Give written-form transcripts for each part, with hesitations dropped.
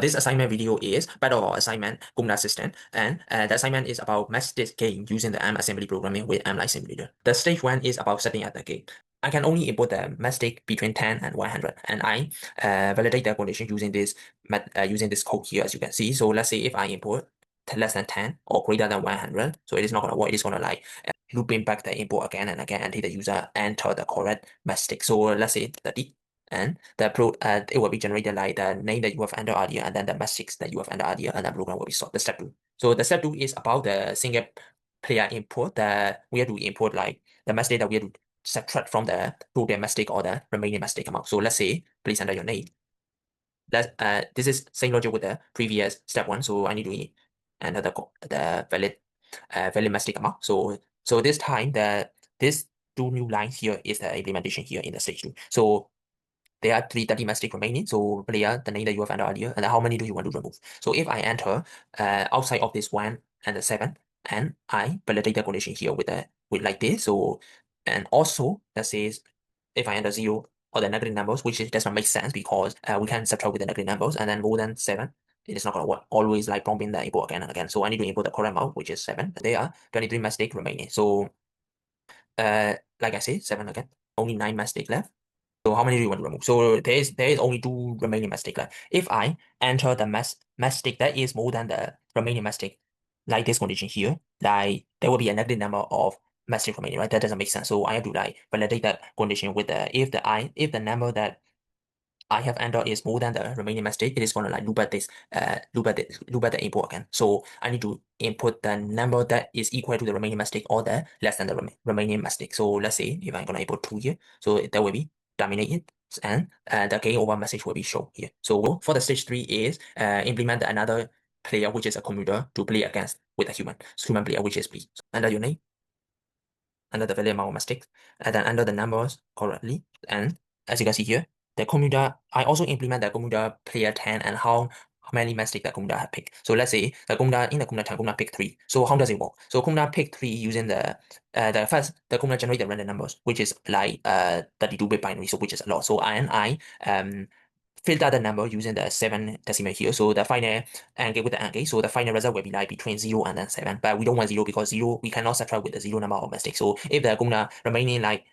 This assignment video is Battle of Assignment Gumna Assistant, and the assignment is about Matchsticks Game using the ARM assembly programming with ARMlite simulator. The stage 1 is about setting up the game. I can only import the matchstick between 10 and 100, and I validate the condition using this code here, as you can see. So let's say if I import less than 10 or greater than 100, so it is not going to work. It is going to like looping back the import again and again until the user enter the correct matchstick. So let's say 30. And it will be generated like the name that you have entered earlier, and then the message that you have entered earlier, and the program will be solved. The step 2. So the step 2 is about the single player input that we have to import like the message that we have to subtract from the total message or the remaining message amount. So let's say please enter your name. This is same logic with the previous step 1. So I need to enter the valid message amount. So this time this two new lines here is the implementation here in the stage 2. So there are 330 message remaining. So player, the name that you have entered earlier, and how many do you want to remove? So if I enter outside of this 1 and the 7, and I validate the condition here with like this. So and also that says if I enter 0 or the negative numbers, which does not make sense because we can subtract with the negative numbers, and then more than 7, it is not going to work. Always like prompting the import again and again. So I need to import the correct amount, which is 7. There are 23 messages remaining. So like I said, 7 again. Only 9 messages left. So how many do you want to remove? So there is only 2 remaining mistake left. If I enter the mistake that is more than the remaining mistake, like this condition here, like there will be a negative number of mistake remaining, right? That doesn't make sense. So I have to like validate that condition with the if the number that I have entered is more than the remaining mistake, it is gonna like loop at the input again. So I need to input the number that is equal to the remaining mistake or the less than the remaining mistake. So let's say if I'm gonna input 2 here, so that will be terminated, and the game over message will be shown here. So for the stage 3 is implement another player, which is a computer, to play against with a human player, which is B. So enter your name, under the value amount of mistakes, and then under the numbers correctly. And as you can see here, the computer, I also implement the computer player 10 and how many mistakes the computer have picked. So let's say the computer in the computer 10, computer pick 3. So how does it work? So computer pick 3 using the computer generate the random numbers, which is like 32-bit binary, so which is a lot. So I filter the number using the 7 decimal here. So the final AND gate with the AND gate. So the final result will be like between 0 and then 7. But we don't want 0 because 0 we cannot subtract with the 0 number of mistakes. So if the gonna remaining like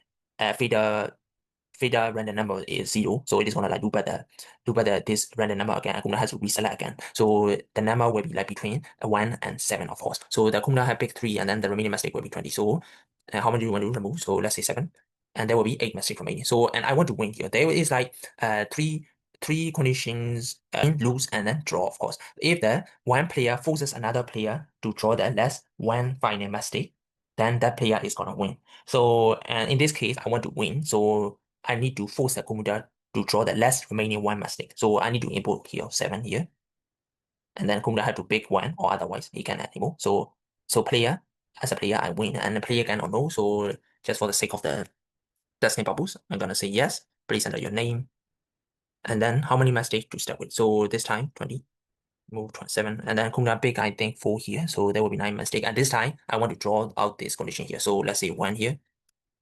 feeder random number is 0, so it is gonna like loop at this random number again. Kumna has to reselect again. So the number will be like between 1 and 7, of course. So the Kumna have picked 3, and then the remaining mistake will be 20. So how many do you want to remove? So let's say 7. And there will be 8 mistakes remaining. So and I want to win here. There is like three conditions, lose and then draw, of course. If the one player forces another player to draw the less one final mistake, then that player is gonna win. So and in this case, I want to win. So I need to force the computer to draw the last remaining one mistake. So I need to input here 7 here. And then computer have to pick 1, or otherwise he can enable. So player, as a player, I win, and the player cannot know. So just for the sake of the testing purpose, I'm gonna say yes. Please enter your name. And then how many mistakes to start with? So this time 20, move 27, and then Kumna pick I think 4 here. So there will be 9 mistakes. And this time I want to draw out this condition here. So let's say 1 here,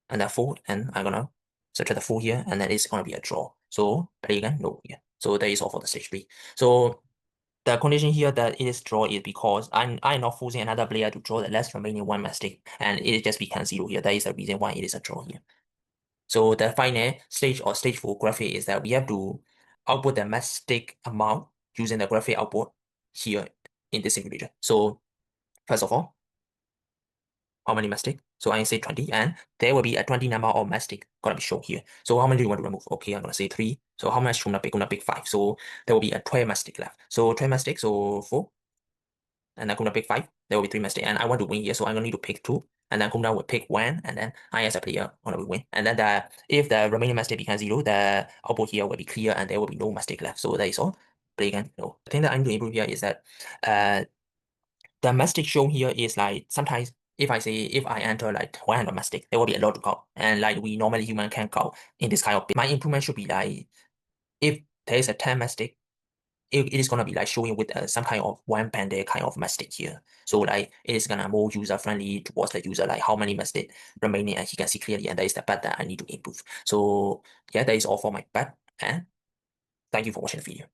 and then 4, and I'm gonna subtract the 4 here, and then it's gonna be a draw. So play again, no here. So that is all for the stage 3. So the condition here that it is draw is because I'm not forcing another player to draw the last remaining one mistake, and it just becomes 0 here. That is the reason why it is a draw here. So the final stage or stage 4 graphic is that we have to output the mistake amount using the graphic output here in this simulator. So first of all, how many mistakes? So I say 20, and there will be a 20 number of mistakes gonna be shown here. So how many do you want to remove? Okay, I'm gonna say 3. So how much gonna pick? Gonna pick 5. So there will be a 12 mistake left. So 12 mistakes, so 4. And I'm gonna pick 5. There will be 3 mistakes. And I want to win here, so I'm gonna need to pick 2. And then Kumda will pick 1, and then I as a player gonna win. And then if the remaining mistake becomes 0, the output here will be clear and there will be no mistake left. So that is all. Play again. No. The thing that I need to improve here is that the mistake shown here is like sometimes if I enter like 100 mistake, there will be a lot to count. And like we normally human can count in this kind of my improvement should be like if there is a 10 mistake, it is gonna be like showing with some kind of one banded kind of mistake here. So like it is gonna more user friendly towards the user, like how many mistake remaining and he can see clearly, and that is the part that I need to improve. So yeah, that is all for my part, and thank you for watching the video.